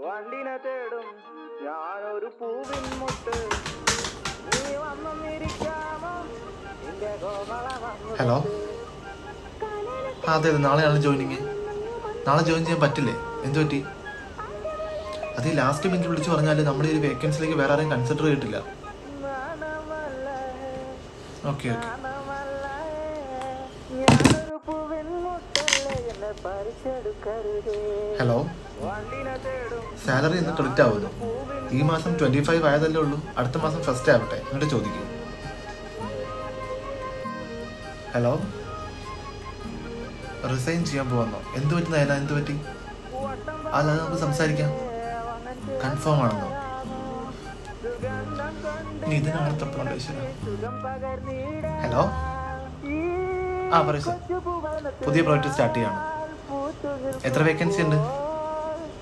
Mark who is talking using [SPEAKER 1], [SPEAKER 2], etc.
[SPEAKER 1] വണ്ടിനെ തേടും ഞാനൊരു പൂവിൻ മുട്ട്. നീ വന്നിരിക്കാമോ നിന്റെ കോമള വന്നു.
[SPEAKER 2] ഹലോ, അതെ നാളെയാണ് ജോയിനിങ്. നാളെ ജോയിൻ ചെയ്യാൻ പറ്റില്ലേ? എന്ത് പറ്റി? അത് ലാസ്റ്റ് മിനിറ്റ് വിളിച്ച് പറഞ്ഞാൽ നമ്മുടെ ഈ വേക്കൻസിലേക്ക് വേറെ ആരെയും കൺസിഡർ ചെയ്തിട്ടില്ല. Okay okay. ഹലോ, സാലറി ഇന്ന് ക്രെഡിറ്റ് ആവുന്നു. ഈ മാസം 25 ആയതല്ലേ ഉള്ളൂ. അടുത്ത മാസം ഫസ്റ്റ് ആവട്ടെ എന്നിട്ട് ചോദിക്കും. ഹലോ, റിസൈൻ ചെയ്യാൻ പോവാന്നോ? എന്ത് പറ്റി നയന? എന്ത് പറ്റി? അല്ലാതെ നമുക്ക് സംസാരിക്കാം. കൺഫേം ആണെന്നോ? നീ ഇതിനകത്തപ്പോണ്ട്. ഹലോ, പറയൂ സർ. പുതിയ പ്രോജക്റ്റ് സ്റ്റാർട്ട് ചെയ്യാണ്. എത്ര വേക്കൻസി ഉണ്ട്?